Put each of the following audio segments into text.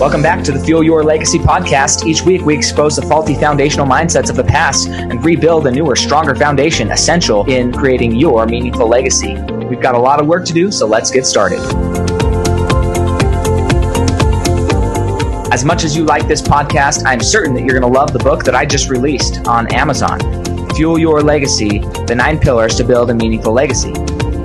Welcome back to the Fuel Your Legacy podcast. Each week, we expose the faulty foundational mindsets of the past and rebuild a newer, stronger foundation essential in creating your meaningful legacy. We've got a lot of work to do, so let's get started. As much as you like this podcast, I'm certain that you're going to love the book that I just released on Amazon, Fuel Your Legacy, The 9 Pillars to Build a Meaningful Legacy.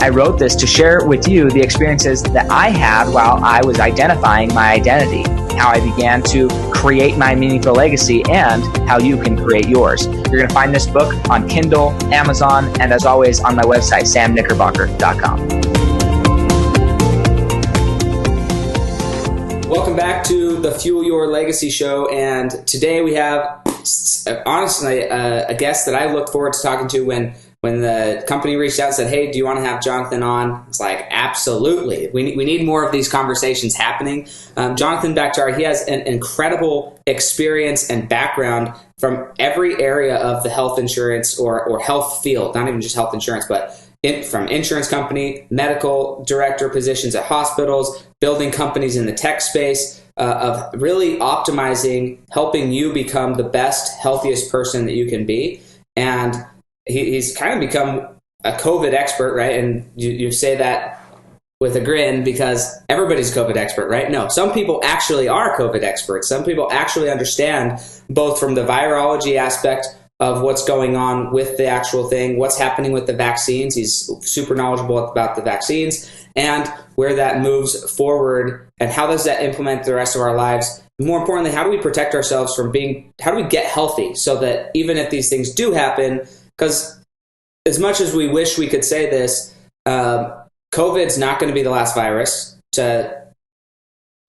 I wrote this to share with you the experiences that I had while I was identifying my identity, how I began to create my meaningful legacy, and how you can create yours. You're going to find this book on Kindle, Amazon, and as always on my website, samknickerbocker.com. Welcome back to the Fuel Your Legacy show, and today we have, honestly, a guest that I looked forward to talking to when the company reached out and said, hey, do you want to have Jonathan on? It's like, absolutely. We need more of these conversations happening. Jonathan Baktari, he has an incredible experience and background from every area of the health insurance or health field, not even just health insurance, but from insurance company, medical director positions at hospitals, building companies in the tech space, of really optimizing, helping you become the best, healthiest person that you can be. And he's kind of become a COVID expert, right? And you say that with a grin because everybody's a COVID expert, right? No, some people actually are COVID experts. Some people actually understand both from the virology aspect of what's going on with the actual thing, what's happening with the vaccines. He's super knowledgeable about the vaccines and where that moves forward and how does that implement the rest of our lives. More importantly, how do we protect ourselves from how do we get healthy so that even if these things do happen, because as much as we wish we could say this, COVID's not going to be the last virus to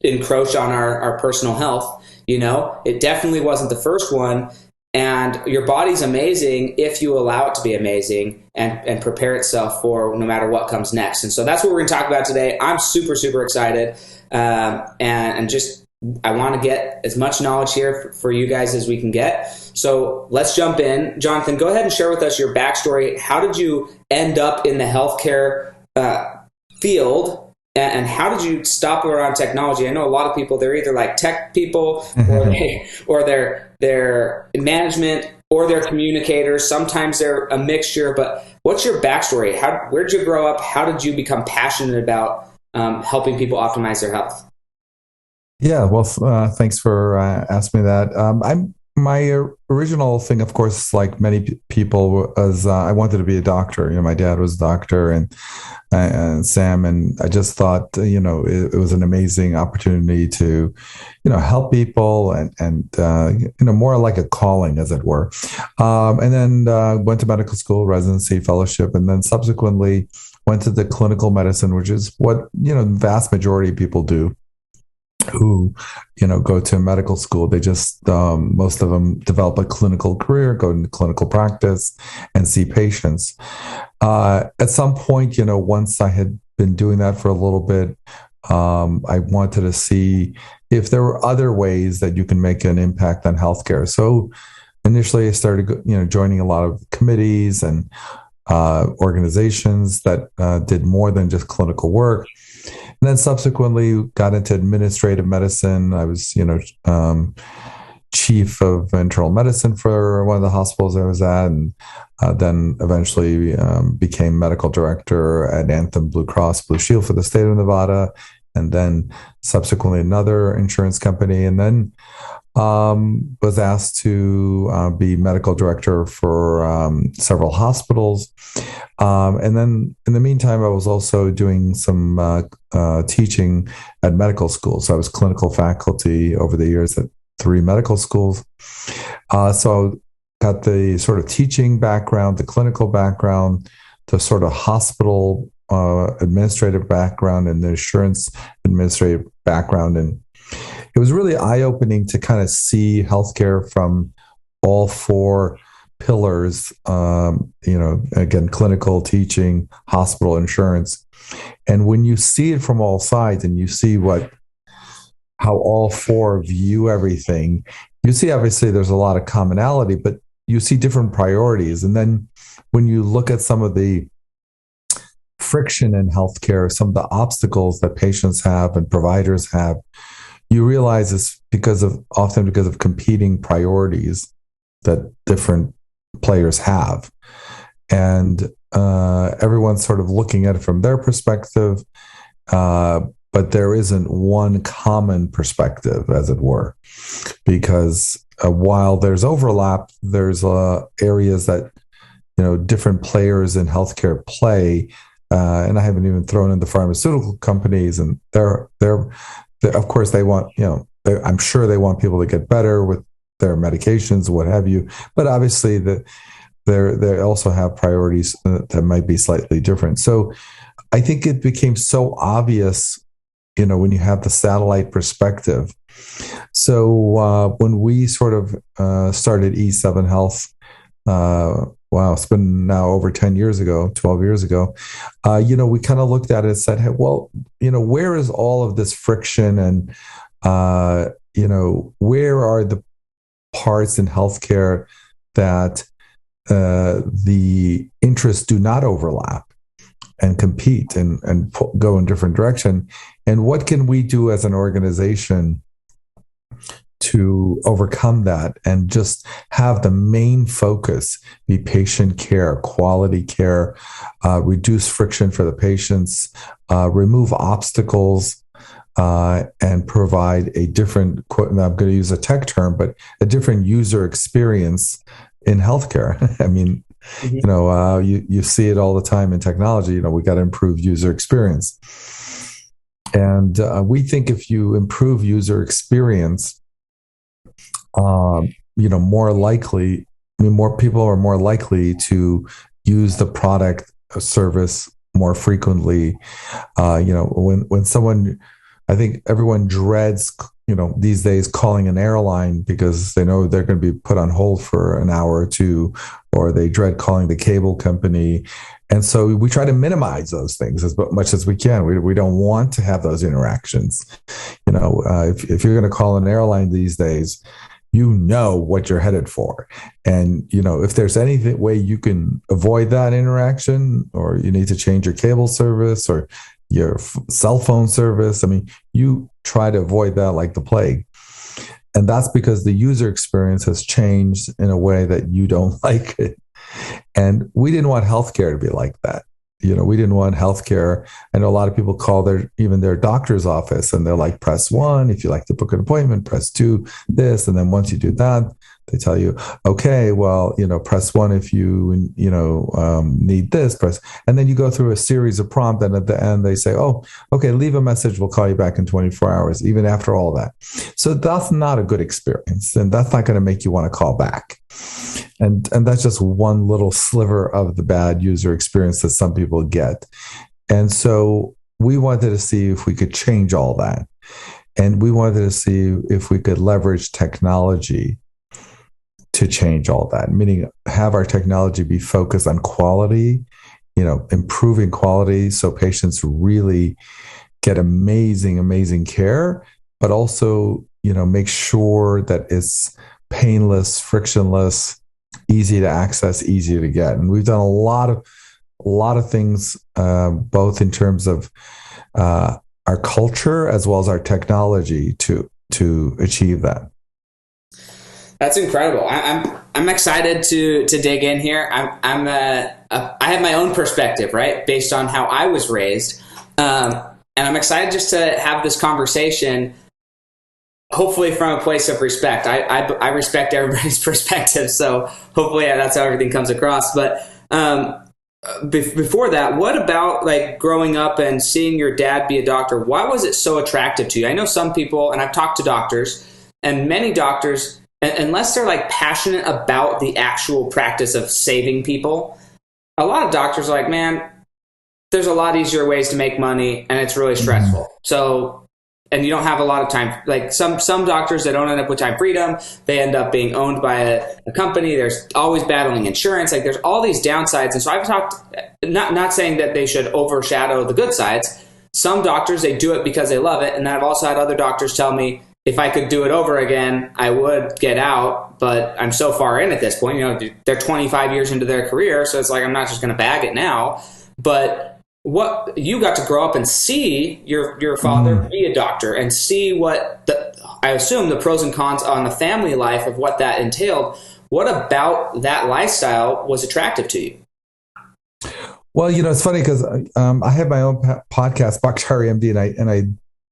encroach on our personal health. You know, it definitely wasn't the first one. And your body's amazing if you allow it to be amazing and prepare itself for no matter what comes next. And so that's what we're going to talk about today. I'm super, super excited. And just, I want to get as much knowledge here for you guys as we can get. So let's jump in. Jonathan, go ahead and share with us your backstory. How did you end up in the healthcare field? And how did you stop around technology? I know a lot of people, they're either like tech people or they're management or they're communicators. Sometimes they're a mixture, but what's your backstory? Where'd you grow up? How did you become passionate about helping people optimize their health? Yeah, well, thanks for asking me that. My original thing, of course, like many people, was I wanted to be a doctor. You know, my dad was a doctor, and Sam, and I just thought, it was an amazing opportunity to, help people and more like a calling, as it were. And then went to medical school, residency, fellowship, and then subsequently went to the clinical medicine, which is what, the vast majority of people do who, go to medical school. They just, most of them develop a clinical career, go into clinical practice and see patients. At some point, once I had been doing that for a little bit, I wanted to see if there were other ways that you can make an impact on healthcare. So initially I started, joining a lot of committees and organizations that did more than just clinical work. And then subsequently got into administrative medicine. I was, chief of internal medicine for one of the hospitals I was at, and then eventually became medical director at Anthem Blue Cross Blue Shield for the state of Nevada, and then subsequently another insurance company, and then was asked to be medical director for several hospitals. And then in the meantime, I was also doing some teaching at medical schools. So I was clinical faculty over the years at 3 medical schools. So got the sort of teaching background, the clinical background, the sort of hospital administrative background, and the insurance administrative background. And it was really eye-opening to kind of see healthcare from all 4 pillars, again, clinical, teaching, hospital, insurance. And when you see it from all sides and you see how all 4 view everything, you see obviously there's a lot of commonality, but you see different priorities. And then when you look at some of the friction in healthcare, some of the obstacles that patients have and providers have you realize it's often because of competing priorities that different players have. And everyone's sort of looking at it from their perspective, but there isn't one common perspective, as it were, because while there's overlap, there's areas that different players in healthcare play, and I haven't even thrown in the pharmaceutical companies, and they're of course they want I'm sure they want people to get better with their medications, what have you, but obviously they also have priorities that might be slightly different. So I think it became so obvious, when you have the satellite perspective. So when we sort of started E7 Health, wow, it's been now over 10 years ago, 12 years ago, we kind of looked at it and said, hey, well, where is all of this friction, and, where are the parts in healthcare that the interests do not overlap and compete and go in different direction, and what can we do as an organization to overcome that and just have the main focus be patient care, quality care, reduce friction for the patients, remove obstacles, and provide a different, I'm going to use a tech term, but a different user experience in healthcare. I mean, you see it all the time in technology. We got to improve user experience. And we think if you improve user experience, more people are more likely to use the product or service more frequently. When someone, I think everyone dreads, these days calling an airline because they know they're going to be put on hold for an hour or two, or they dread calling the cable company. And so we try to minimize those things as much as we can. We don't want to have those interactions. If you're going to call an airline these days, what you're headed for. And, if there's any way you can avoid that interaction, or you need to change your cable service or your cell phone service, I mean, you try to avoid that like the plague. And that's because the user experience has changed in a way that you don't like it. And we didn't want healthcare to be like that. We didn't want healthcare. I know a lot of people call their doctor's office and they're like, press 1 if you like to book an appointment, press 2 this, and then once you do that, they tell you, okay, well, press 1 if you need this, press, and then you go through a series of prompts, and at the end they say, oh, okay, leave a message, we'll call you back in 24 hours, even after all that. So that's not a good experience, and that's not going to make you want to call back. And that's just one little sliver of the bad user experience that some people get. And so we wanted to see if we could change all that. And we wanted to see if we could leverage technology to change all that, meaning have our technology be focused on quality, improving quality so patients really get amazing care, but also, make sure that it's painless, frictionless, easy to access, easy to get. And we've done a lot of things, both in terms of our culture as well as our technology to achieve that. That's incredible. I'm excited to dig in here. I have my own perspective, right, based on how I was raised, and I'm excited just to have this conversation. Hopefully from a place of respect. I respect everybody's perspective, so hopefully that's how everything comes across. But before that, what about like growing up and seeing your dad be a doctor? Why was it so attractive to you? I know some people, and I've talked to doctors, and many doctors, unless they're like passionate about the actual practice of saving people, a lot of doctors are like, man, there's a lot easier ways to make money, and it's really stressful. So, and you don't have a lot of time. Like some doctors that don't end up with time freedom, they end up being owned by a company. There's always battling insurance. Like there's all these downsides. And so I've talked, not saying that they should overshadow the good sides. Some doctors, they do it because they love it. And I've also had other doctors tell me, if I could do it over again, I would get out, but I'm so far in at this point, they're 25 years into their career. So it's like, I'm not just going to bag it now. But what you got to grow up and see your father be a doctor and see what I assume the pros and cons on the family life of what that entailed. What about that lifestyle was attractive to you? Well, it's funny because I have my own podcast, Baktari MD, and I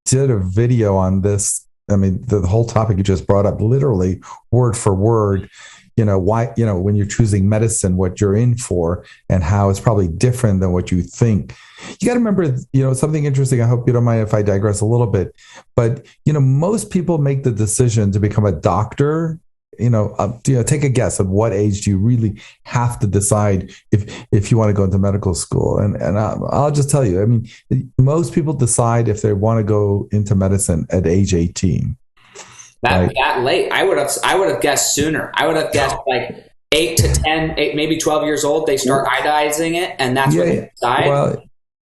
did a video on this. I mean, the whole topic you just brought up, literally word for word. Why, when you're choosing medicine, what you're in for and how it's probably different than what you think. You got to remember, something interesting. I hope you don't mind if I digress a little bit, but, most people make the decision to become a doctor. Take a guess at what age do you really have to decide if you want to go into medical school. And I'll just tell you, I mean, most people decide if they want to go into medicine at age 18. That late? I would have guessed sooner. I would have guessed like 8 to 10, maybe 12 years old. They start idolizing it, and that's when they decide.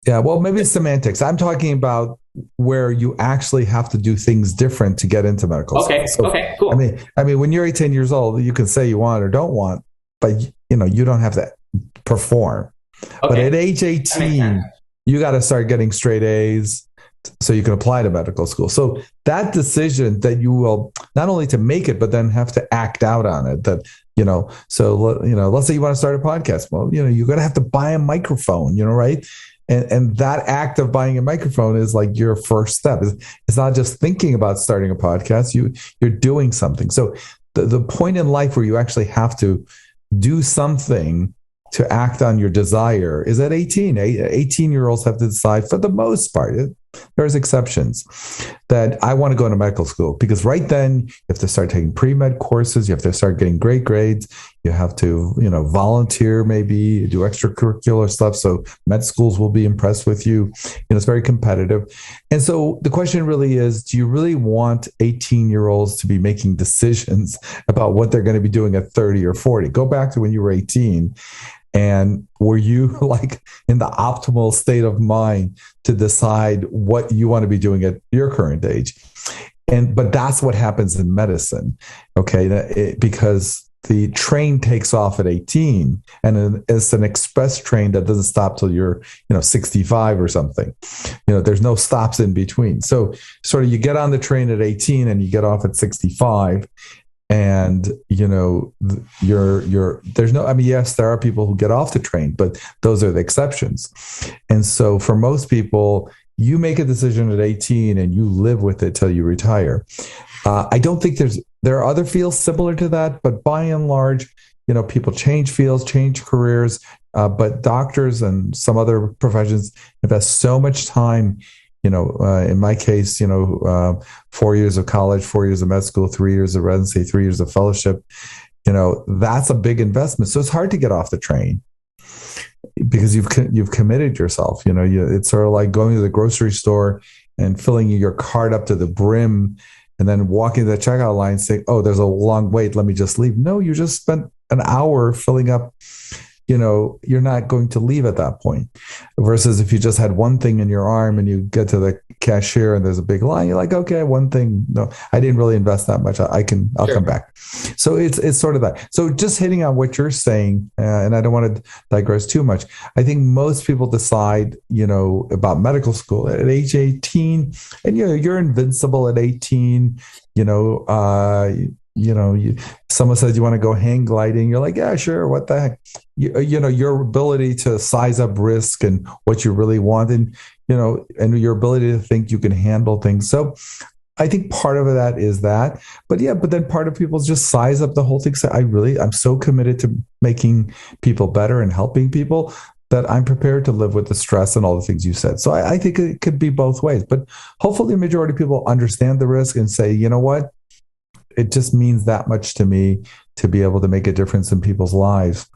Well, maybe it's semantics. I'm talking about where you actually have to do things different to get into medical school. Okay, cool. I mean, when you're 18 years old, you can say you want or don't want, but you don't have to perform. Okay. But at age 18, you got to start getting straight A's so you can apply to medical school. So that decision that you will not only to make it, but then have to act out on it. Let's say you want to start a podcast. Well, you're going to have to buy a microphone, right? And that act of buying a microphone is like your first step. It's not just thinking about starting a podcast. You're doing something. So the point in life where you actually have to do something to act on your desire is at 18. 18-year-olds have to decide, for the most part, there's exceptions, that I want to go into medical school, because right then you have to start taking pre-med courses. You have to start getting great grades. You have to, volunteer, maybe do extracurricular stuff. So med schools will be impressed with you. It's very competitive. And so the question really is, do you really want 18-year-olds to be making decisions about what they're going to be doing at 30 or 40? Go back to when you were 18. And were you like in the optimal state of mind to decide what you want to be doing at your current age? But that's what happens in medicine, okay? Because the train takes off at 18, and it's an express train that doesn't stop till you're, 65 or something. There's no stops in between. So sort of you get on the train at 18 and you get off at 65. And, there's no, yes, there are people who get off the train, but those are the exceptions. And so for most people, you make a decision at 18 and you live with it till you retire. I don't think there are other fields similar to that, but by and large, people change fields, change careers, but doctors and some other professions invest so much time. In my case, 4 years of college, 4 years of med school, 3 years of residency, 3 years of fellowship, that's a big investment. So it's hard to get off the train because you've committed yourself. It's sort of like going to the grocery store and filling your cart up to the brim and then walking to the checkout line saying, oh, there's a long wait, let me just leave. No, you just spent an hour filling up. You're not going to leave at that point. Versus if you just had one thing in your arm and you get to the cashier and there's a big line, you're like, okay, one thing. No, I didn't really invest that much. I'll come back. So it's sort of that. So just hitting on what you're saying, and I don't want to digress too much. I think most people decide, about medical school at age 18, and you're invincible at 18. Someone says you want to go hang gliding. You're like, yeah, sure. What the heck? Your ability to size up risk and what you really want, and your ability to think you can handle things. So I think part of that is that, but then part of people just size up the whole thing. So I'm so committed to making people better and helping people that I'm prepared to live with the stress and all the things you said. So I think it could be both ways, but hopefully the majority of people understand the risk and say, you know what? It just means that much to me to be able to make a difference in people's lives.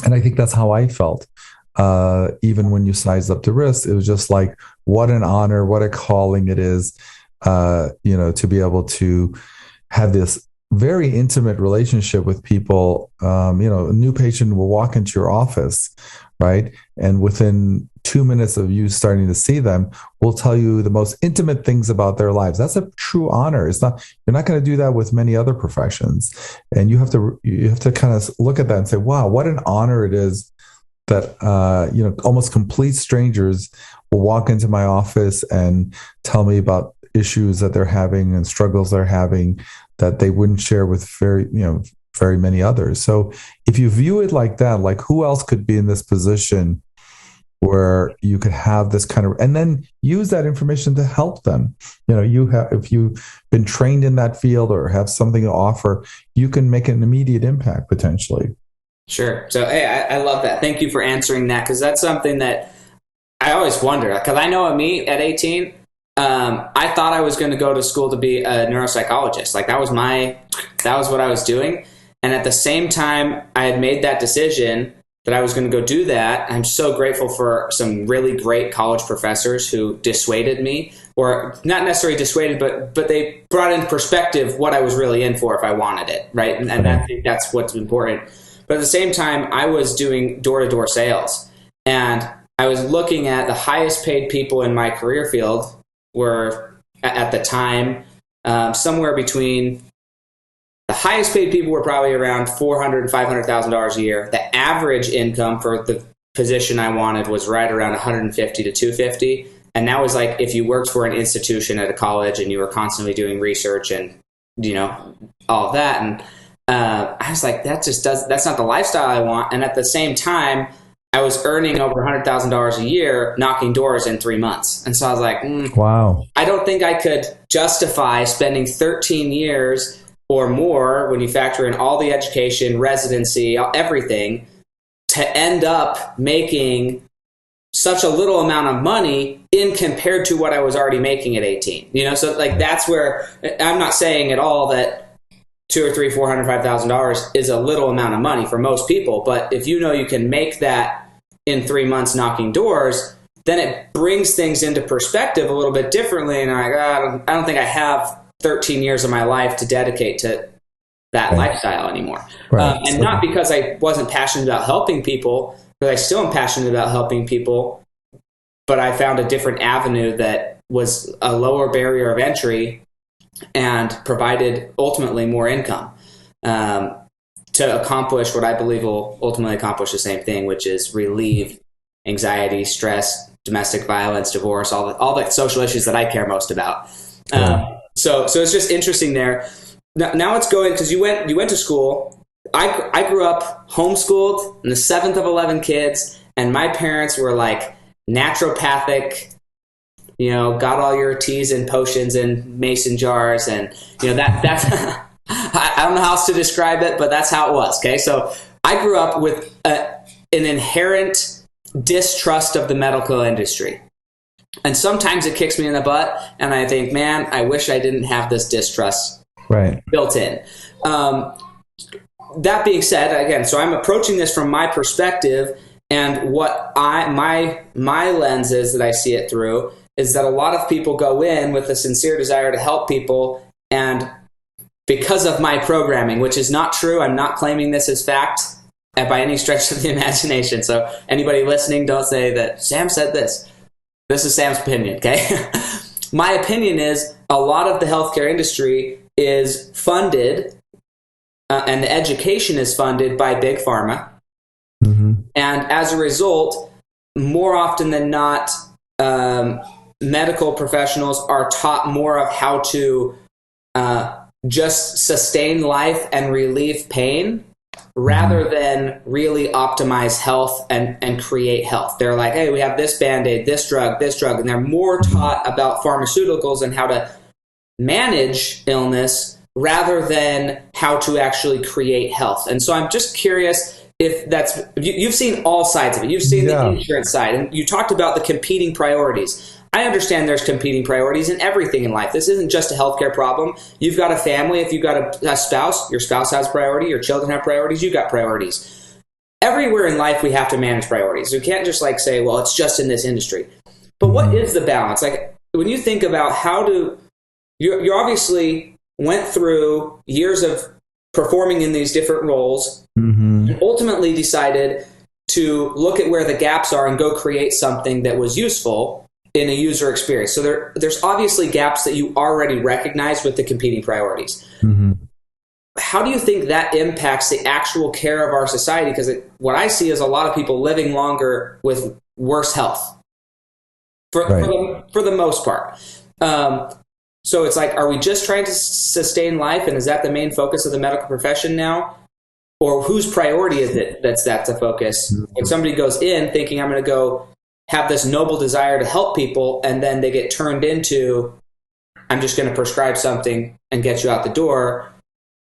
And I think that's how I felt. Even when you size up the risk, it was just like, what an honor, what a calling it is, to be able to have this very intimate relationship with people. A new patient will walk into your office, right? And within 2 minutes of you starting to see them, will tell you the most intimate things about their lives. That's a true honor. You're not going to do that with many other professions. And you have to kind of look at that and say, wow, what an honor it is that, almost complete strangers will walk into my office and tell me about issues that they're having and struggles they're having that they wouldn't share with very many others. So if you view it like that, like who else could be in this position where you could have this kind of, and then use that information to help them. If you've been trained in that field or have something to offer, you can make an immediate impact potentially. Sure. So, hey, I love that. Thank you for answering that, because that's something that I always wonder. Because I know me at 18, I thought I was going to go to school to be a neuropsychologist. Like that was what I was doing. And at the same time, I had made that decision that I was going to go do that. I'm so grateful for some really great college professors who dissuaded me, or not necessarily dissuaded, but they brought into perspective what I was really in for if I wanted it, right? And I think that's what's important. But at the same time, I was doing door-to-door sales, and I was looking at the highest paid people in my career field were at the time somewhere between, the highest paid people were probably around $400,000 and $500,000 a year. The average income for the position I wanted was right around $150,000 to $250,000. And that was like if you worked for an institution at a college and you were constantly doing research and, all of that. And I was like, that's not the lifestyle I want. And at the same time, I was earning over $100,000 a year, knocking doors in 3 months. And so I was like, wow, I don't think I could justify spending 13 years or more, when you factor in all the education, residency, everything, to end up making such a little amount of money in compared to what I was already making at 18. So like that's where, I'm not saying at all that $200,000 or $300,000, $400,000, $500,000 is a little amount of money for most people. But if you can make that in 3 months knocking doors, then it brings things into perspective a little bit differently. And I'm like, I don't think I have 13 years of my life to dedicate to that lifestyle anymore. Right. And not because I wasn't passionate about helping people, because I still am passionate about helping people, but I found a different avenue that was a lower barrier of entry and provided ultimately more income to accomplish what I believe will ultimately accomplish the same thing, which is relieve anxiety, stress, domestic violence, divorce, all the social issues that I care most about. So it's just interesting there. Now it's going, because you went to school. I grew up homeschooled, in the 7th of 11 kids, and my parents were like naturopathic, got all your teas and potions in mason jars, and that's I don't know how else to describe it, but that's how it was. Okay, so I grew up with an inherent distrust of the medical industry. And sometimes it kicks me in the butt, and I think, man, I wish I didn't have this distrust built in. That being said, again, so I'm approaching this from my perspective, and what my lens is that I see it through is that a lot of people go in with a sincere desire to help people, and because of my programming, which is not true, I'm not claiming this as fact by any stretch of the imagination. So anybody listening, don't say that Sam said this. This is Sam's opinion, okay? My opinion is a lot of the healthcare industry is funded, and the education is funded by big pharma. Mm-hmm. And as a result, more often than not, medical professionals are taught more of how to just sustain life and relieve pain, rather than really optimize health and create health. They're like, hey, we have this Band-Aid, this drug, and they're more taught about pharmaceuticals and how to manage illness rather than how to actually create health. And so I'm just curious if you've seen all sides of it. You've seen the insurance side, and you talked about the competing priorities. I understand there's competing priorities in everything in life. This isn't just a healthcare problem. You've got a family. If you've got a spouse, your spouse has priority. Your children have priorities. You've got priorities. Everywhere in life, we have to manage priorities. We can't just say, well, it's just in this industry. But what is the balance? Like when you think about you obviously went through years of performing in these different roles, and ultimately decided to look at where the gaps are and go create something that was useful in a user experience. So there's obviously gaps that you already recognize with the competing priorities. Mm-hmm. how do you think that impacts the actual care of our society? Because what I see is a lot of people living longer with worse health for the most part. So it's like, are we just trying to sustain life? And is that the main focus of the medical profession now? Or whose priority is it that's the focus? When somebody goes in thinking I'm going to go have this noble desire to help people, and then they get turned into, I'm just going to prescribe something and get you out the door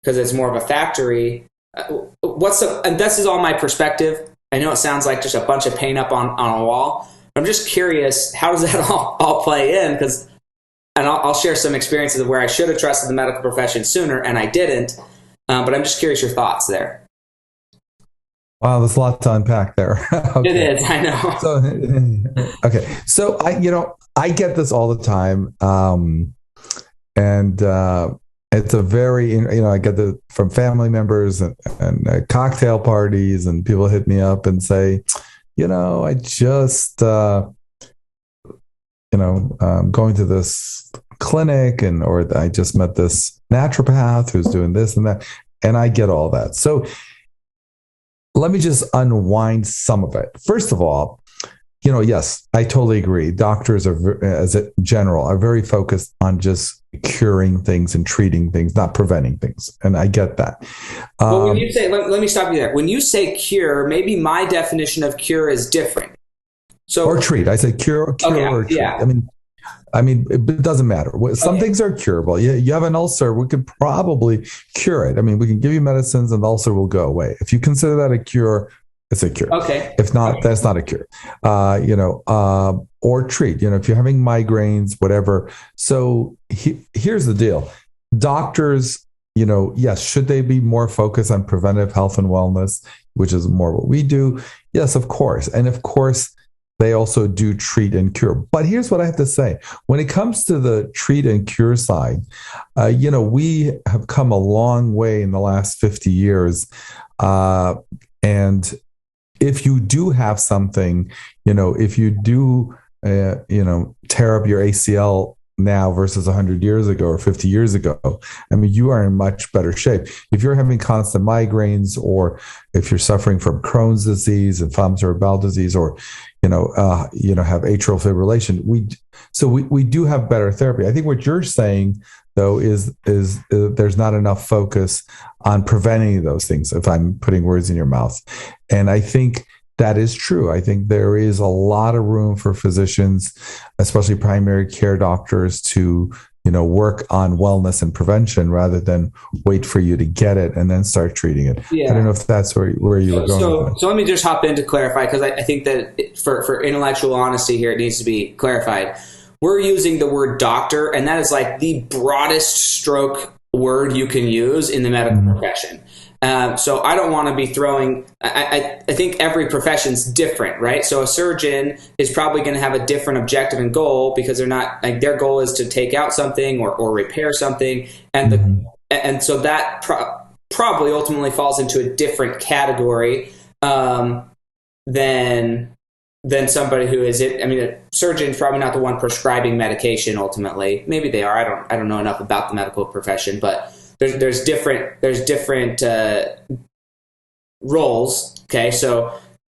because it's more of a factory. And this is all my perspective. I know it sounds like just a bunch of paint up on a wall. I'm just curious, how does that all play in? And I'll share some experiences of where I should have trusted the medical profession sooner and I didn't. But I'm just curious your thoughts there. Wow, there's a lot to unpack there. Okay. It is, I know. So I get this all the time, and it's a very, I get from family members and cocktail parties, and people hit me up and say, I just, going to this clinic, or I just met this naturopath who's doing this and that, and I get all that. So let me just unwind some of it. First of all, yes, I totally agree. Doctors as a general, are very focused on just curing things and treating things, not preventing things. And I get that. Well, when you say, let me stop you there. When you say cure, maybe my definition of cure is different. Or treat. I say cure or treat. Yeah. I mean, it doesn't matter. Some things are curable. You have an ulcer, we could probably cure it. I mean, we can give you medicines and the ulcer will go away. If you consider that a cure, it's a cure. Okay. If not, that's not a cure. Or treat, if you're having migraines, whatever. So here's the deal. Doctors, yes, should they be more focused on preventive health and wellness, which is more what we do? Yes, of course. And of course, they also do treat and cure. But here's what I have to say. When it comes to the treat and cure side, we have come a long way in the last 50 years. And if you do have something, if you do, tear up your ACL now versus 100 years ago or 50 years ago, I mean, you are in much better shape. If you're having constant migraines, or if you're suffering from Crohn's disease, inflammatory bowel disease, or have atrial fibrillation, we do have better therapy. I think what you're saying, though, is there's not enough focus on preventing those things, if I'm putting words in your mouth. And I think that is true. I think there is a lot of room for physicians, especially primary care doctors, to work on wellness and prevention rather than wait for you to get it and then start treating it. Yeah. I don't know if that's where you were going. So let me just hop in to clarify, because I think that for intellectual honesty here, it needs to be clarified. We're using the word doctor, and that is like the broadest stroke word you can use in the medical profession. So I don't want to be throwing, I think every profession's different, right? So a surgeon is probably going to have a different objective and goal, because they're not, like, their goal is to take out something or repair something. And and so that probably ultimately falls into a different category than somebody who is it. I mean, a surgeon's probably not the one prescribing medication ultimately. Maybe they are. I don't know enough about the medical profession, but there's different roles. Okay, so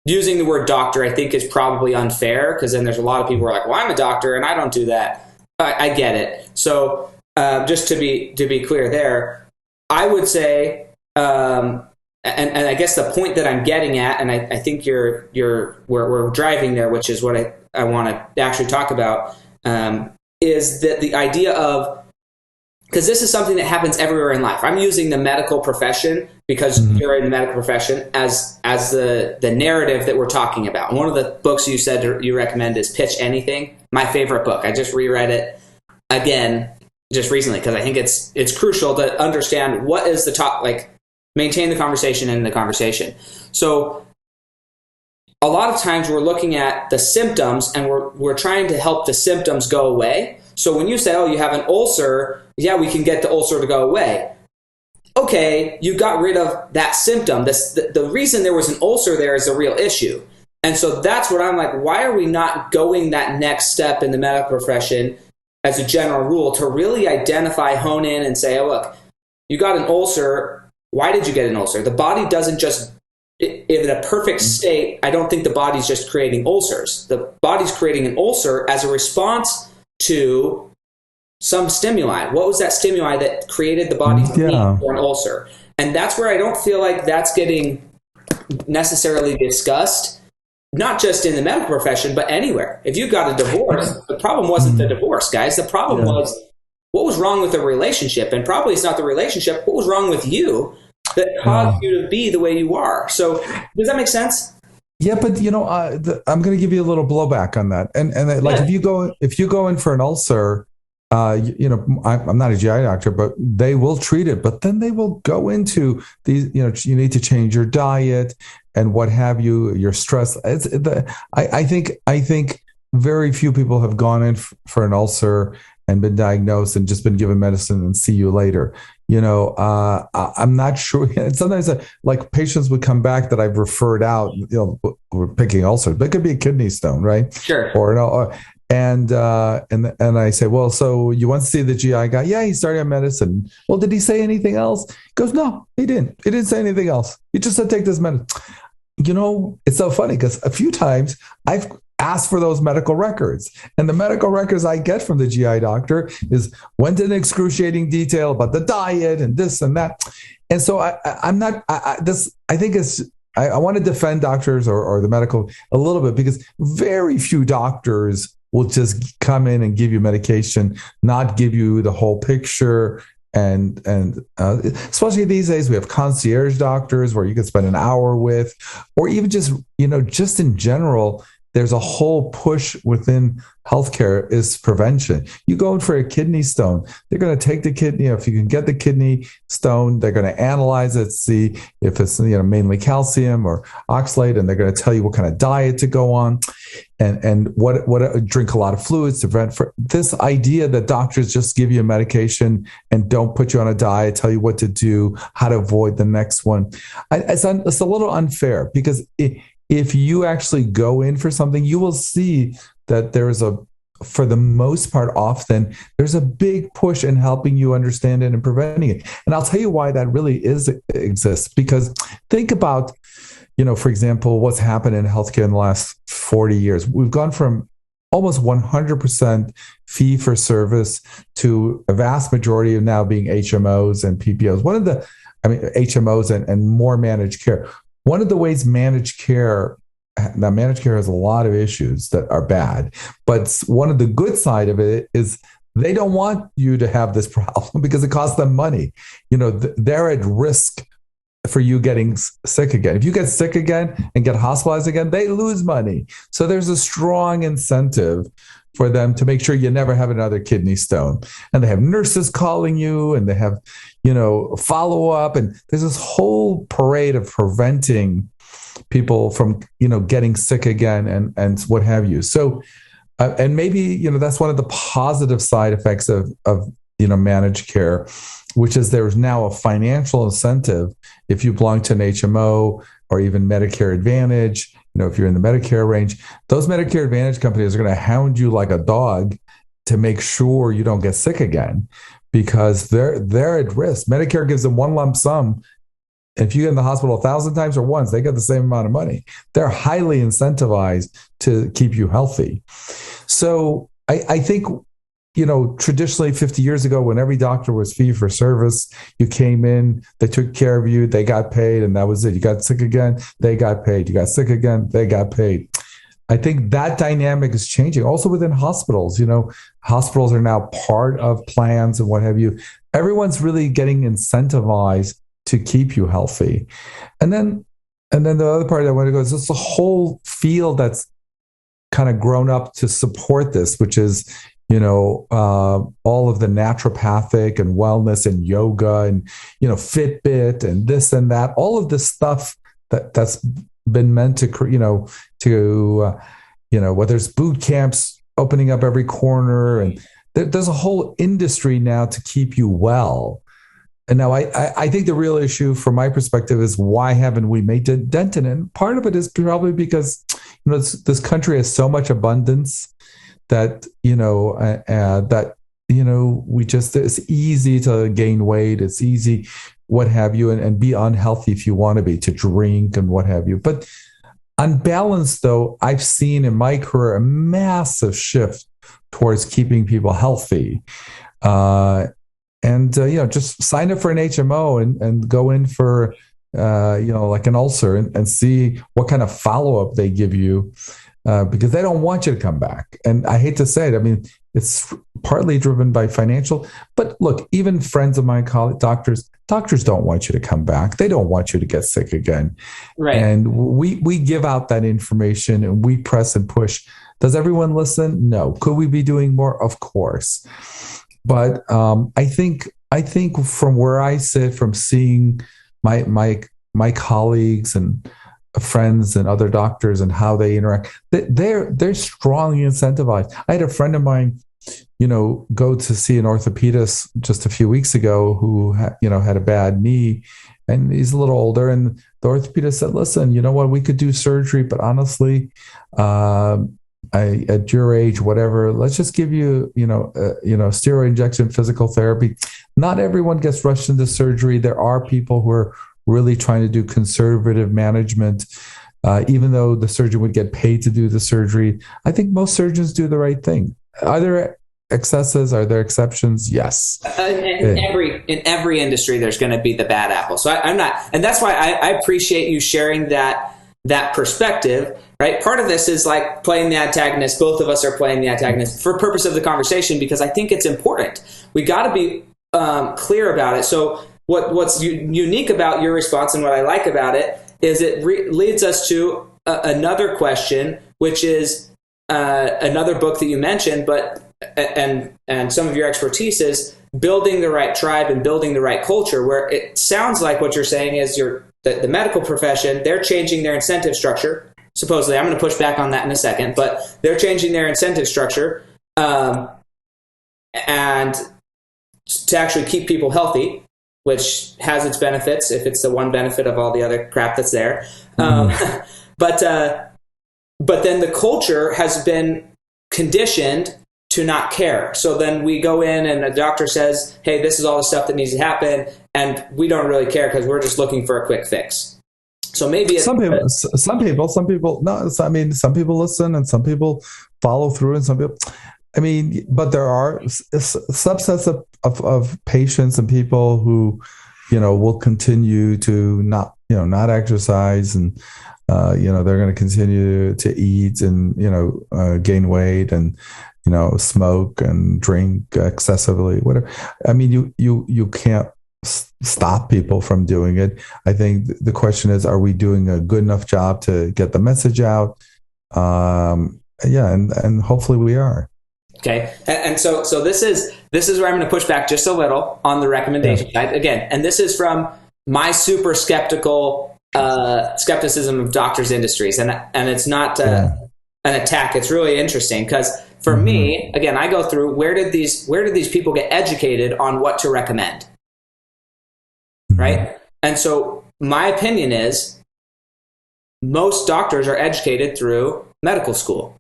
using the word doctor, I think, is probably unfair, because then there's a lot of people who are like, well, I'm a doctor and I don't do that. I get it. So just to be clear there, I would say, and I guess the point that I'm getting at, and I think we're driving there, which is what I want to actually talk about, is that the idea of, because this is something that happens everywhere in life. I'm using the medical profession, because you're in the medical profession, as the narrative that we're talking about. One of the books you said you recommend is Pitch Anything. My favorite book. I just reread it again just recently, because I think it's crucial to understand what is the top, like, maintain the conversation in the conversation. So a lot of times we're looking at the symptoms, and we're trying to help the symptoms go away. So when you say, oh, you have an ulcer, yeah, we can get the ulcer to go away. Okay, you got rid of that symptom. The reason there was an ulcer there is a real issue. And so that's what I'm like, why are we not going that next step in the medical profession as a general rule to really identify, hone in, and say, oh, look, you got an ulcer. Why did you get an ulcer? The body doesn't just, in a perfect state, I don't think the body's just creating ulcers. The body's creating an ulcer as a response to some stimuli. What was that stimuli that created the body's need for an ulcer? And that's where I don't feel like that's getting necessarily discussed, not just in the medical profession, but anywhere. If you got a divorce, the problem wasn't the divorce, guys. The problem was what was wrong with the relationship. And probably it's not the relationship. What was wrong with you that caused you to be the way you are? So does that make sense? Yeah, but I'm going to give you a little blowback on that. And like if you go in for an ulcer, I'm not a GI doctor, but they will treat it. But then they will go into these. You need to change your diet and what have you. Your stress. I think very few people have gone in for an ulcer and been diagnosed and just been given medicine and see you later. I'm not sure. And sometimes like patients would come back that I've referred out, we're picking ulcers, but it could be a kidney stone, right? Sure. And I say, well, so you want to see the GI guy? Yeah, he started on medicine. Well, did he say anything else? He goes, no, he didn't. He didn't say anything else. He just said, take this medicine. It's so funny because a few times I've asked for those medical records, and the medical records I get from the GI doctor went in excruciating detail about the diet and this and that. And so I want to defend doctors or the medical a little bit, because very few doctors will just come in and give you medication, not give you the whole picture. And especially these days, we have concierge doctors where you can spend an hour with, or even just in general, there's a whole push within healthcare is prevention. You go in for a kidney stone, they're going to take the kidney. If you can get the kidney stone, they're going to analyze it, see if it's mainly calcium or oxalate, and they're going to tell you what kind of diet to go on, and what drink a lot of fluids to prevent. For this idea that doctors just give you a medication and don't put you on a diet, tell you what to do, how to avoid the next one, it's a little unfair, because if you actually go in for something, you will see that for the most part, often there's a big push in helping you understand it and preventing it. And I'll tell you why that really exists. Because think about, for example, what's happened in healthcare in the last 40 years. We've gone from almost 100% fee for service to a vast majority of now being HMOs and PPOs. HMOs and more managed care. One of the ways managed care has a lot of issues that are bad, but one of the good side of it is they don't want you to have this problem because it costs them money. They're at risk for you getting sick again. If you get sick again and get hospitalized again, they lose money. So there's a strong incentive for them to make sure you never have another kidney stone. And they have nurses calling you, and they have, follow up. And there's this whole parade of preventing people from, getting sick again and what have you. So, and maybe, that's one of the positive side effects of managed care, which is there's now a financial incentive if you belong to an HMO or even Medicare Advantage. If you're in the Medicare range, those Medicare Advantage companies are going to hound you like a dog to make sure you don't get sick again, because they're at risk. Medicare gives them one lump sum. If you get in the hospital 1,000 times or once, they get the same amount of money. They're highly incentivized to keep you healthy. So I think, traditionally 50 years ago, when every doctor was fee for service, you came in, they took care of you, they got paid, and that was it. You got sick again, they got paid. You got sick again, they got paid. I think that dynamic is changing. Also within hospitals, hospitals are now part of plans and what have you. Everyone's really getting incentivized to keep you healthy. And then the other part I want to go is just the whole field that's kind of grown up to support this, which is all of the naturopathic and wellness and yoga and, Fitbit and this and that, all of this stuff that's been meant to, whether it's boot camps opening up every corner, and there's a whole industry now to keep you well. And now I think the real issue from my perspective is, why haven't we made a dent in it? And part of it is probably because, this country has so much abundance that, it's easy to gain weight. It's easy, what have you, and be unhealthy if you want to be, to drink and what have you. But on balance, though, I've seen in my career a massive shift towards keeping people healthy. Just sign up for an HMO and go in for, like an ulcer and see what kind of follow-up they give you, because they don't want you to come back. And I hate to say it, I mean, it's partly driven by financial, but look, even friends of mine, doctors don't want you to come back. They don't want you to get sick again. Right. And we give out that information and we press and push. Does everyone listen? No. Could we be doing more? Of course. But I think from where I sit, from seeing my colleagues and friends and other doctors and how they interact, they're strongly incentivized. I had a friend of mine, go to see an orthopedist just a few weeks ago who had a bad knee, and he's a little older, and the orthopedist said, listen, you know what, we could do surgery, but honestly, at your age, whatever, let's just give you, steroid injection, physical therapy. Not everyone gets rushed into surgery. There are people who are really trying to do conservative management, even though the surgeon would get paid to do the surgery. I think most surgeons do the right thing. Are there excesses? Are there exceptions? Yes. In every industry, there's going to be the bad apple. So I'm not, and that's why I appreciate you sharing that perspective, right? Part of this is like playing the antagonist. Both of us are playing the antagonist for purpose of the conversation, because I think it's important. We got to be clear about it. So what's unique about your response and what I like about it is it leads us to another question, which is another book that you mentioned, but and some of your expertise is building the right tribe and building the right culture, where it sounds like what you're saying is the medical profession, they're changing their incentive structure. Supposedly, I'm going to push back on that in a second, but they're changing their incentive structure and to actually keep people healthy, which has its benefits if it's the one benefit of all the other crap that's there. But then the culture has been conditioned to not care. So then we go in and a doctor says, hey, this is all the stuff that needs to happen, and we don't really care because we're just looking for a quick fix. So maybe some people no. I mean, some people listen and some people follow through, and some people. I mean, but there are subsets of patients and people who, will continue to not exercise, and they're going to continue to eat and gain weight and smoke and drink excessively, whatever. I mean, you can't stop people from doing it. I think the question is, are we doing a good enough job to get the message out? And hopefully we are. Okay. And so this is where I'm going to push back just a little on the recommendation side again. And this is from my super skeptical skepticism of doctors' industries. And it's not an attack. It's really interesting because for me, again, I go through where did these people get educated on what to recommend? Right? And so my opinion is most doctors are educated through medical school.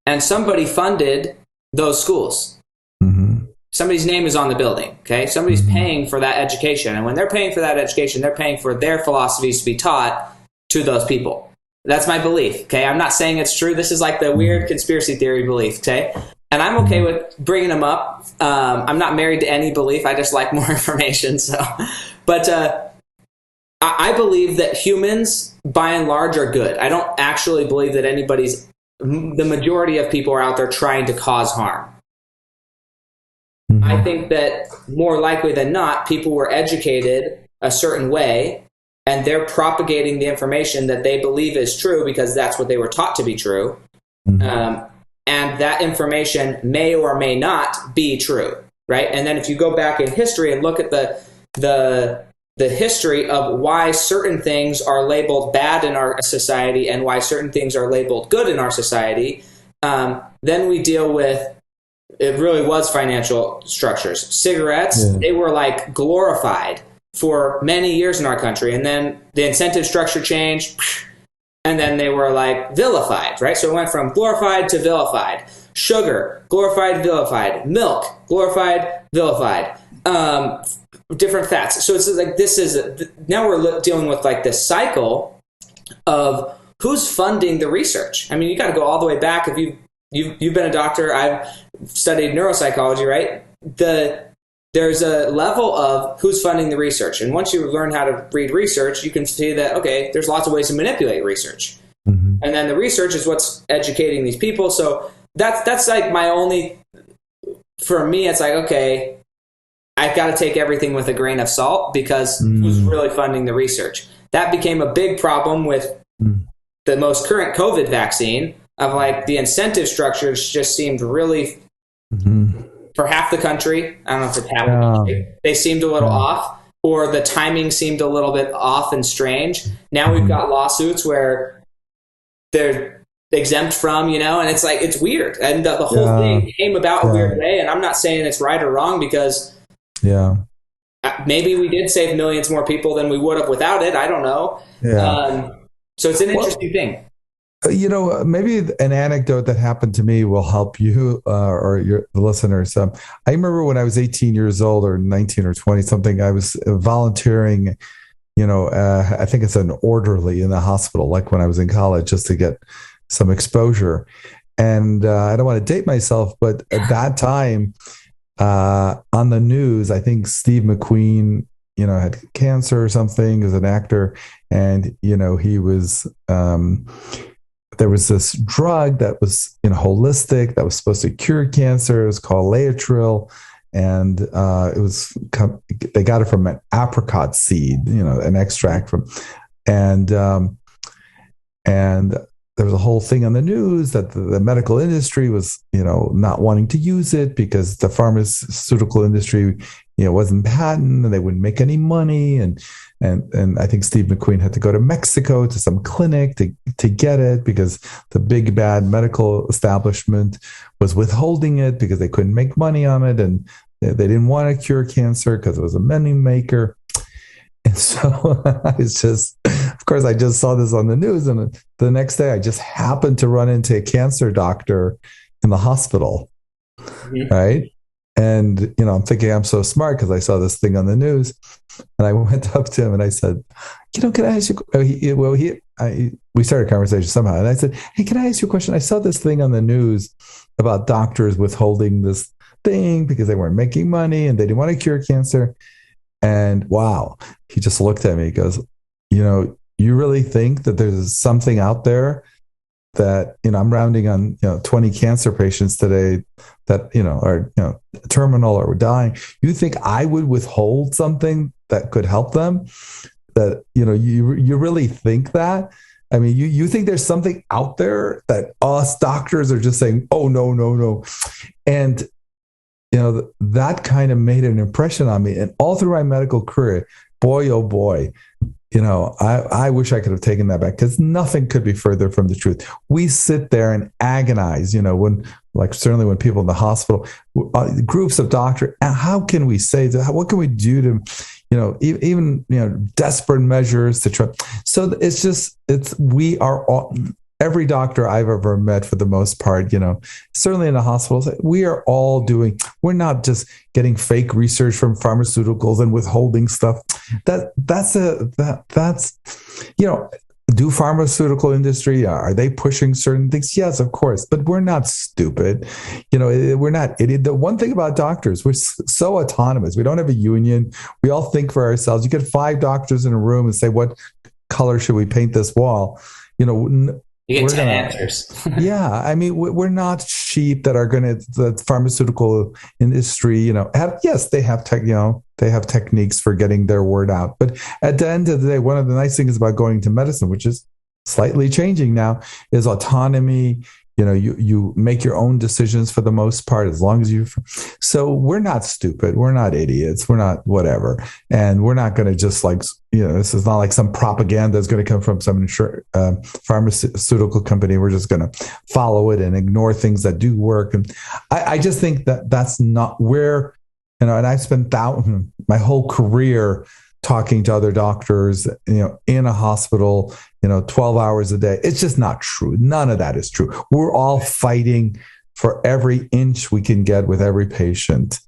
And somebody funded those schools. Somebody's name is on the building. Okay. Somebody's paying for that education. And when they're paying for that education, they're paying for their philosophies to be taught to those people. That's my belief. Okay. I'm not saying it's true. This is like the weird conspiracy theory belief. Okay. And I'm okay with bringing them up. I'm not married to any belief. I just like more information. So, but I believe that humans, by and large, are good. I don't actually believe that the majority of people are out there trying to cause harm. I think that more likely than not, people were educated a certain way and they're propagating the information that they believe is true because that's what they were taught to be true. And that information may or may not be true, right? And then if you go back in history and look at the history of why certain things are labeled bad in our society and why certain things are labeled good in our society, then we deal with, it really was financial structures. Cigarettes, they were like glorified for many years in our country. And then the incentive structure changed, and then they were like vilified, right? So it went from glorified to vilified. Sugar, glorified, vilified. Milk, glorified, vilified. Different fats. So it's like now we're dealing with like this cycle of who's funding the research. I mean, you got to go all the way back. If you've been a doctor, I've studied neuropsychology, right? There's a level of who's funding the research. And once you learn how to read research, you can see that, okay, there's lots of ways to manipulate research. Mm-hmm. And then the research is what's educating these people. So that's like my only, for me, it's like, okay, I've got to take everything with a grain of salt because who's really funding the research? That became a big problem with the most current COVID vaccine of like the incentive structures just seemed really for half the country. I don't know if it's half the country. They seemed a little off, or the timing seemed a little bit off and strange. Now we've got lawsuits where they're exempt from, and it's like, it's weird. And the whole thing came about a weird way. And I'm not saying it's right or wrong because maybe we did save millions more people than we would have without it. I don't know. So it's an interesting thing. Maybe an anecdote that happened to me will help you or the listeners. I remember when I was 18 years old or 19 or 20 something, I was volunteering, I think it's an orderly in the hospital, like when I was in college, just to get some exposure. And I don't want to date myself, but at that time on the news, I think Steve McQueen, had cancer or something as an actor. And, he was, there was this drug that was holistic that was supposed to cure cancer. It was called Laetrile, and they got it from an apricot seed, an extract from, and there was a whole thing on the news that the medical industry was not wanting to use it because the pharmaceutical industry wasn't patent and they wouldn't make any money, and I think Steve McQueen had to go to Mexico to some clinic to get it because the big bad medical establishment was withholding it because they couldn't make money on it, and they didn't want to cure cancer because it was a money maker. And so it's just, of course, I just saw this on the news, and the next day I just happened to run into a cancer doctor in the hospital, right? And, I'm thinking I'm so smart because I saw this thing on the news, and I went up to him and I said, can I ask you, we started a conversation somehow. And I said, hey, can I ask you a question? I saw this thing on the news about doctors withholding this thing because they weren't making money and they didn't want to cure cancer. And wow, he just looked at me. He goes, you really think that there's something out there that, I'm rounding on, 20 cancer patients today that, are, terminal or dying. You think I would withhold something that could help them? That, you really think that? I mean, you think there's something out there that us doctors are just saying, oh, no. And, that kind of made an impression on me. And all through my medical career, boy, oh boy, I wish I could have taken that back because nothing could be further from the truth. We sit there and agonize, certainly when people in the hospital, groups of doctors, how can we say that? What can we do to, even desperate measures to try? So we are all, every doctor I've ever met, for the most part, certainly in the hospitals, we're not just getting fake research from pharmaceuticals and withholding stuff. Do pharmaceutical industry, are they pushing certain things? Yes, of course, but we're not stupid. We're not idiot. The one thing about doctors, we're so autonomous. We don't have a union. We all think for ourselves. You get 5 doctors in a room and say, what color should we paint this wall? You get 10 answers. Yeah. I mean, we're not sheep that are the pharmaceutical industry, they have techniques for getting their word out. But at the end of the day, one of the nice things about going to medicine, which is slightly changing now, is autonomy. You make your own decisions for the most part, as long as so we're not stupid. We're not idiots. We're not whatever. And we're not going to just this is not like some propaganda is going to come from some pharmaceutical company. We're just going to follow it and ignore things that do work. And I just think that's not where, and I spent my whole career talking to other doctors, in a hospital, 12 hours a day. It's just not true. None of that is true. We're all fighting for every inch we can get with every patient.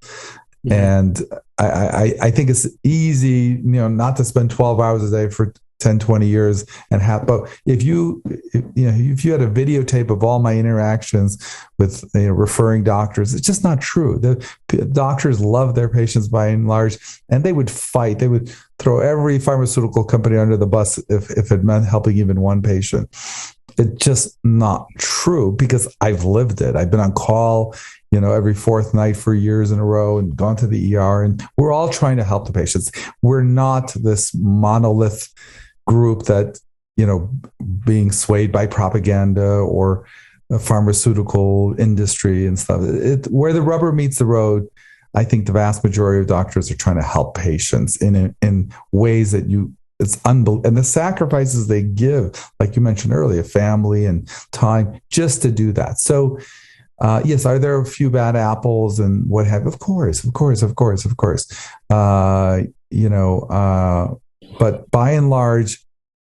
Mm-hmm. And I think it's easy, not to spend 12 hours a day for 10, 20 years but if you had a videotape of all my interactions with referring doctors, it's just not true. The doctors love their patients by and large, and they would fight. They would throw every pharmaceutical company under the bus if it meant helping even one patient. It's just not true, because I've lived it. I've been on call, every fourth night for years in a row and gone to the ER, and we're all trying to help the patients. We're not this monolith group that, being swayed by propaganda or the pharmaceutical industry and stuff. Where the rubber meets the road, I think the vast majority of doctors are trying to help patients in ways that it's unbelievable. And the sacrifices they give, like you mentioned earlier, family and time, just to do that. So, yes, are there a few bad apples and what have you? Of course. But by and large,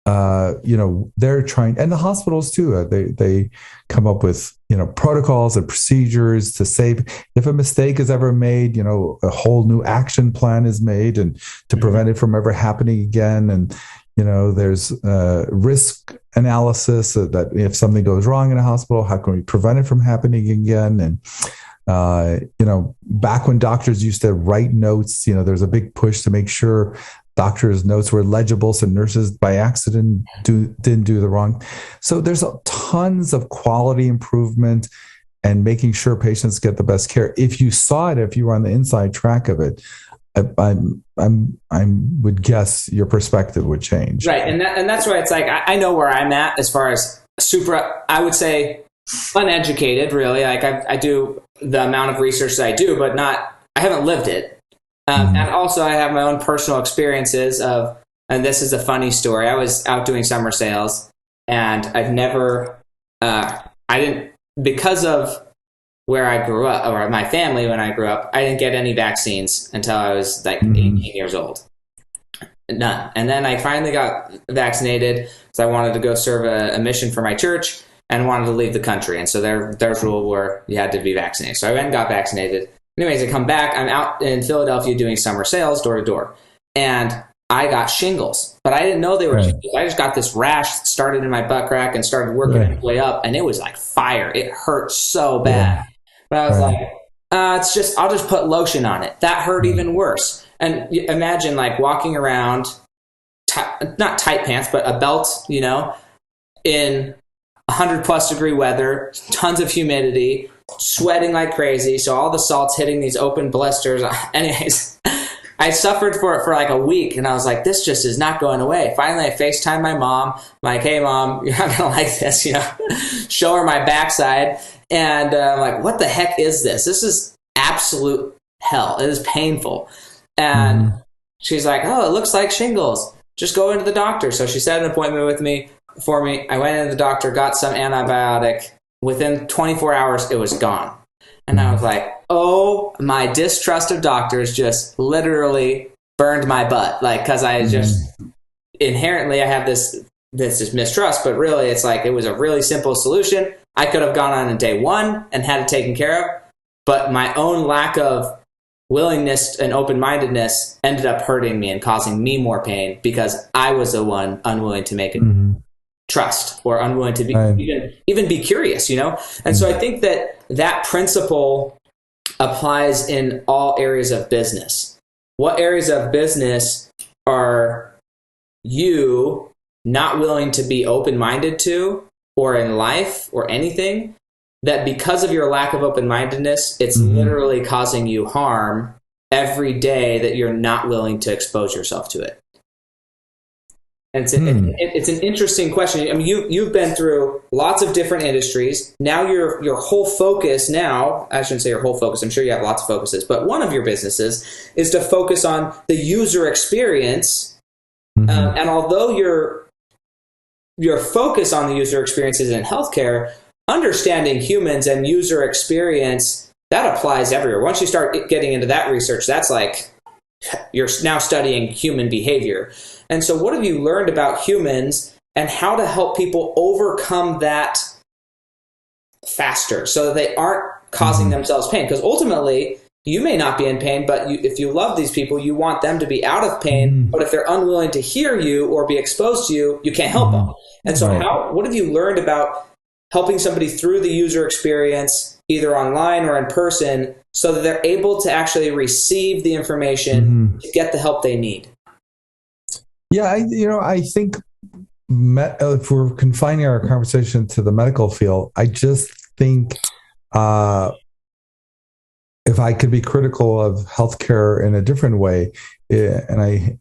they're trying, and the hospitals too, they come up with, protocols and procedures to save. If a mistake is ever made, a whole new action plan is made and to prevent it from ever happening again. And, there's risk analysis that if something goes wrong in a hospital, how can we prevent it from happening again? And, back when doctors used to write notes, there's a big push to make sure doctors' notes were legible so nurses by accident didn't do the wrong. So there's tons of quality improvement and making sure patients get the best care. If you saw it, if you were on the inside track of it, I would guess your perspective would change. Right, and that's why it's like I know where I'm at as far as I would say uneducated, really. Like I do the amount of research that I do, but I haven't lived it. And also I have my own personal experiences and this is a funny story. I was out doing summer sales, and I've never, because of where I grew up, or my family when I grew up, I didn't get any vaccines until I was like 18 years old. None. And then I finally got vaccinated because I wanted to go serve a mission for my church and wanted to leave the country. And so their rule were you had to be vaccinated. So I went and got vaccinated. Anyways, I come back. I'm out in Philadelphia doing summer sales door to door. And I got shingles, but I didn't know they were shingles. I just got this rash that started in my butt crack and started working its way up. And it was like fire. It hurt so bad. Yeah. But I was like, I'll just put lotion on it. That hurt even worse. And imagine like walking around, not tight pants, but a belt, in 100+ degree weather, tons of humidity, sweating like crazy. So all the salt's hitting these open blisters. Anyways, I suffered for it for like a week, and I was like, this just is not going away. Finally, I FaceTime my mom. I'm like, hey mom, you're not going to like this, show her my backside. And I'm like, what the heck is this? This is absolute hell. It is painful. And she's like, oh, it looks like shingles. Just go into the doctor. So she set an appointment for me. I went into the doctor, got some antibiotic. Within 24 hours, it was gone. And I was like, oh, my distrust of doctors just literally burned my butt. Like, because I just inherently, I have this mistrust, but really it's like, it was a really simple solution. I could have gone on in day one and had it taken care of, but my own lack of willingness and open-mindedness ended up hurting me and causing me more pain because I was the one unwilling to make it trust or unwilling to be even be curious, And so I think that principle applies in all areas of business. What areas of business are you not willing to be open-minded to, or in life or anything, that because of your lack of open-mindedness, it's literally causing you harm every day that you're not willing to expose yourself to it? And it's an interesting question. I mean, you've been through lots of different industries. Now your whole focus now, I shouldn't say your whole focus, I'm sure you have lots of focuses, but one of your businesses is to focus on the user experience. And although your focus on the user experience is in healthcare, understanding humans and user experience, that applies everywhere. Once you start getting into that research, that's like you're now studying human behavior. And so what have you learned about humans and how to help people overcome that faster so that they aren't causing themselves pain. Because ultimately, you may not be in pain, but if you love these people, you want them to be out of pain. But if they're unwilling to hear you or be exposed to you, you can't help them. And so what have you learned about helping somebody through the user experience, either online or in person, so that they're able to actually receive the information to get the help they need? Yeah, I think if we're confining our conversation to the medical field, I just think if I could be critical of healthcare in a different way, and I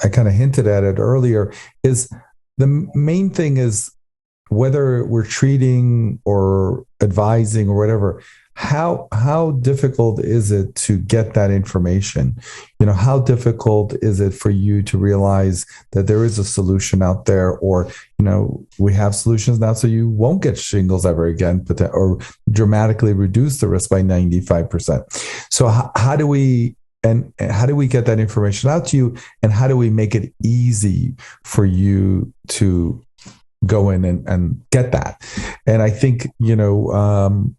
kind of hinted at it earlier, is the main thing is whether we're treating or advising or whatever, how difficult is it to get that information? How difficult is it for you to realize that there is a solution out there, or, we have solutions now so you won't get shingles ever again, or dramatically reduce the risk by 95%. So how do we get that information out to you, and how do we make it easy for you to go in and get that? And I think, the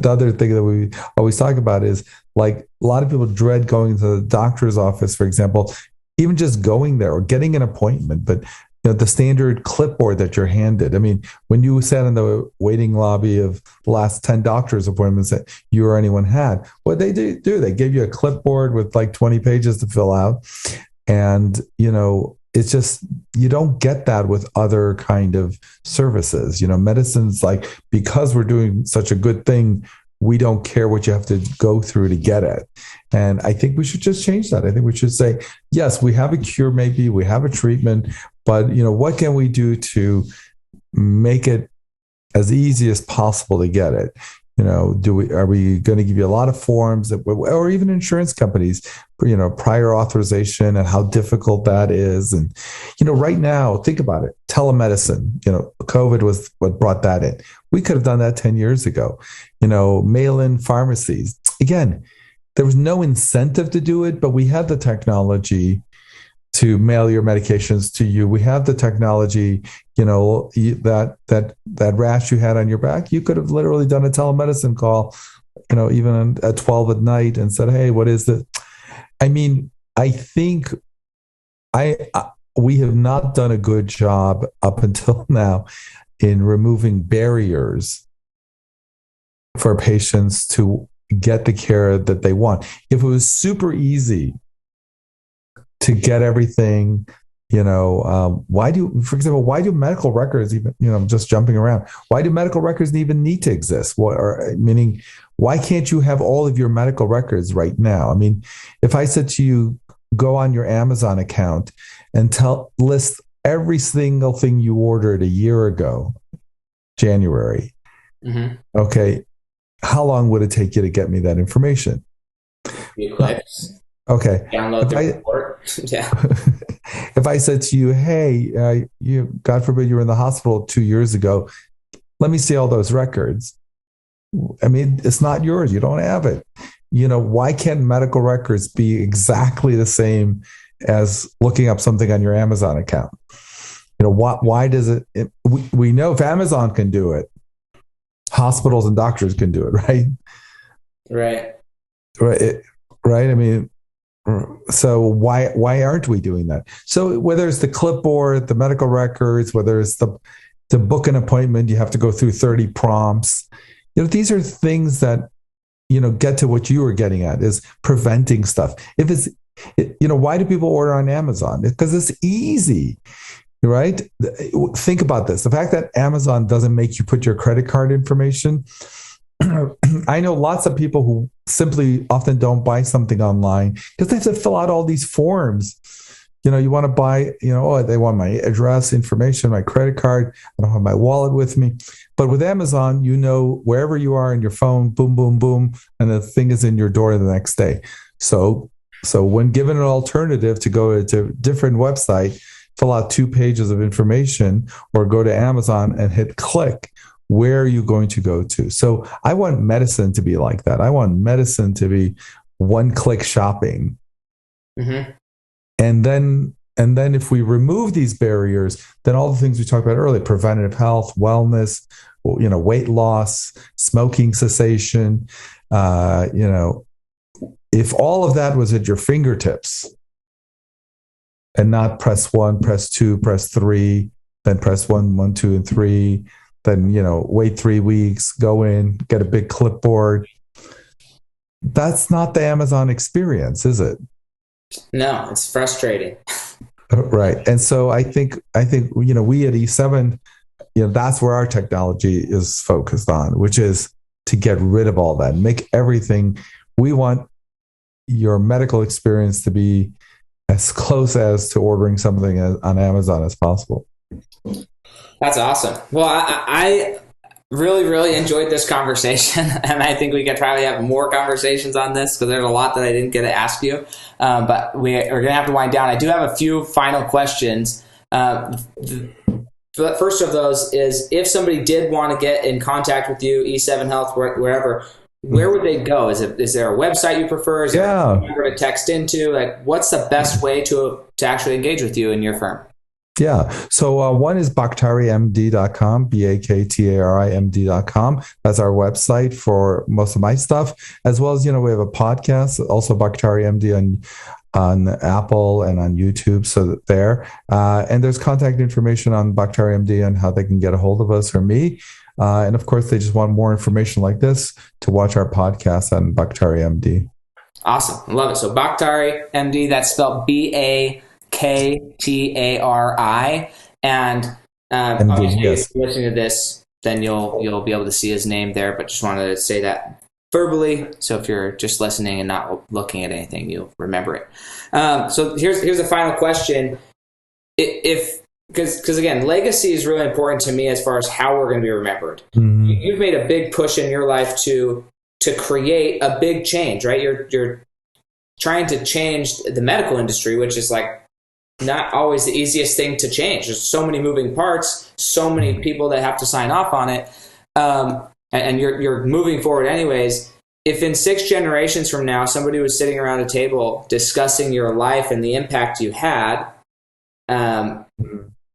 other thing that we always talk about is, like, a lot of people dread going to the doctor's office, for example, even just going there or getting an appointment. But the standard clipboard that you're handed. I mean, when you sat in the waiting lobby of the last 10 doctor's appointments that you or anyone had, what they do, they gave you a clipboard with like 20 pages to fill out. And, it's just, you don't get that with other kind of services. Medicine's like, because we're doing such a good thing, we don't care what you have to go through to get it. And I think we should just change that. I think we should say, yes, we have a cure, maybe we have a treatment, but what can we do to make it as easy as possible to get it? Are we going to give you a lot of forms or even insurance companies, prior authorization, and how difficult that is? And, right now, think about it. Telemedicine, COVID was what brought that in. We could have done that 10 years ago. Mail-in pharmacies. Again, there was no incentive to do it, but we had the technology to mail your medications to you. We have the technology, that rash you had on your back, you could have literally done a telemedicine call, even at 12 at night, and said, hey, what is it? I mean, I think we have not done a good job up until now in removing barriers for patients to get the care that they want. If it was super easy to get everything, why do medical records even, just jumping around, why do medical records even need to exist? Meaning, why can't you have all of your medical records right now? I mean, if I said to you, go on your Amazon account and list every single thing you ordered a year ago, January, okay, how long would it take you to get me that information? Few clicks. Okay. Download the report. Yeah. If I said to you, hey, God forbid you were in the hospital 2 years ago, let me see all those records. I mean, it's not yours. You don't have it. Why can't medical records be exactly the same as looking up something on your Amazon account? Why does it we know if Amazon can do it, hospitals and doctors can do it, right? Right. I mean, so why aren't we doing that? So whether it's the clipboard, the medical records, whether it's to book an appointment, you have to go through 30 prompts. These are things that, get to what you were getting at, is preventing stuff. If it's, why do people order on Amazon? Because it's easy, right? Think about this. The fact that Amazon doesn't make you put your credit card information. I know lots of people who simply often don't buy something online because they have to fill out all these forms. You want to buy, they want my address, information, my credit card. I don't have my wallet with me. But with Amazon, wherever you are in your phone, boom, boom, boom, and the thing is in your door the next day. So when given an alternative to go to a different website, fill out 2 pages of information, or go to Amazon and hit click, where are you going to go to? So I want medicine to be like that. I want medicine to be one-click shopping. And then And then if we remove these barriers, then all the things we talked about earlier, preventative health, wellness, weight loss, smoking cessation, if all of that was at your fingertips and not press 1, press 2, press 3, then press 1, 2, and 3, then, wait 3 weeks, go in, get a big clipboard. That's not the Amazon experience, is it? No, it's frustrating. Right. And so I think, we at E7, that's where our technology is focused on, which is to get rid of all that, make everything. We want your medical experience to be as close as to ordering something on Amazon as possible. That's awesome. Well, I really, really enjoyed this conversation, and I think we could probably have more conversations on this because there's a lot that I didn't get to ask you, but we are going to have to wind down. I do have a few final questions. The first of those is, if somebody did want to get in contact with you, E7 Health, wherever, where would they go? Is there a website you prefer? Is there a number to text into? Like, what's the best way to actually engage with you and your firm? Yeah. So one is BaktariMD.com, BaktariMD.com. That's our website for most of my stuff, as well as, we have a podcast, also Baktari MD on Apple and on YouTube. So there, and there's contact information on Baktari MD on how they can get a hold of us or me. And of course, they just want more information like this to watch our podcast on Baktari MD. Awesome. Love it. So Baktari MD, that's spelled Baktari. And obviously, if you're listening to this, then you'll be able to see his name there, but just wanted to say that verbally. So if you're just listening and not looking at anything, you'll remember it. So here's the final question. Because again, legacy is really important to me as far as how we're going to be remembered. Mm-hmm. You've made a big push in your life to create a big change, right? You're trying to change the medical industry, which is like not always the easiest thing to change. There's so many moving parts, so many people that have to sign off on it, and you're moving forward anyways. If in 6 generations from now somebody was sitting around a table discussing your life and the impact you had,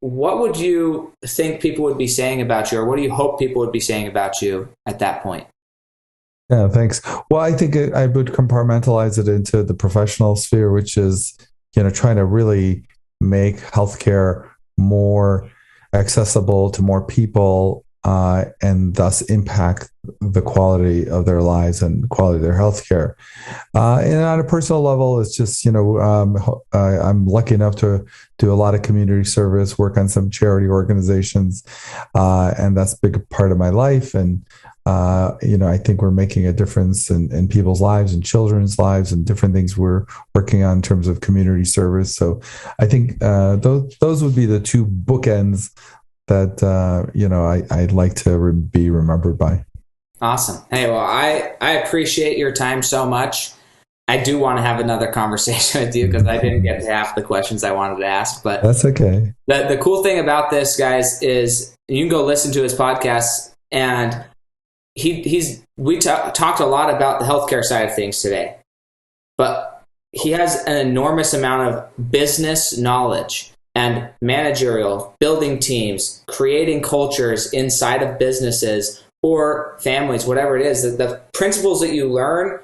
what would you think people would be saying about you, or what do you hope people would be saying about you at that point? Yeah, thanks. Well, I think I would compartmentalize it into the professional sphere, which is, trying to really make healthcare more accessible to more people, and thus impact the quality of their lives and quality of their healthcare. And on a personal level, it's just, I'm lucky enough to do a lot of community service, work on some charity organizations, and that's a big part of my life. And I think we're making a difference in people's lives and children's lives, and different things we're working on in terms of community service. So I think those would be the 2 bookends that I'd like to be remembered by. Awesome. Hey, well, I appreciate your time so much. I do want to have another conversation with you because I didn't get to half the questions I wanted to ask, but that's okay. The cool thing about this, guys, is you can go listen to his podcast, and we talked a lot about the healthcare side of things today, but he has an enormous amount of business knowledge and managerial, building teams, creating cultures inside of businesses or families, whatever it is. The principles that you learn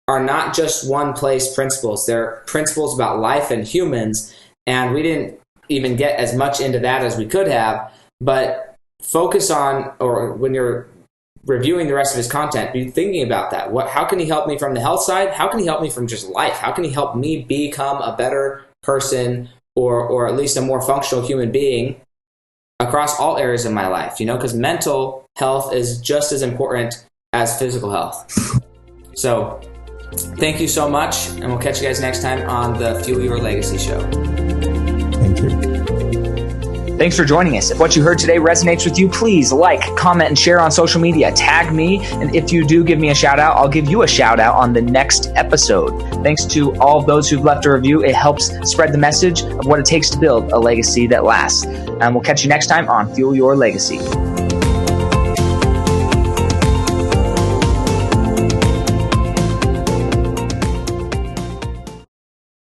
are not just one place principles. They're principles about life and humans, and we didn't even get as much into that as we could have, but focus on, or when you're reviewing the rest of his content, be thinking about that. How can he help me from the health side? How can he help me from just life? How can he help me become a better person, or at least a more functional human being across all areas of my life? Because mental health is just as important as physical health. So thank you so much, and we'll catch you guys next time on the Fuel Your Legacy show. Thank you. Thanks for joining us. If what you heard today resonates with you, please like, comment, and share on social media. Tag me, and if you do give me a shout out, I'll give you a shout out on the next episode. Thanks to all of those who've left a review. It helps spread the message of what it takes to build a legacy that lasts. And we'll catch you next time on Fuel Your Legacy.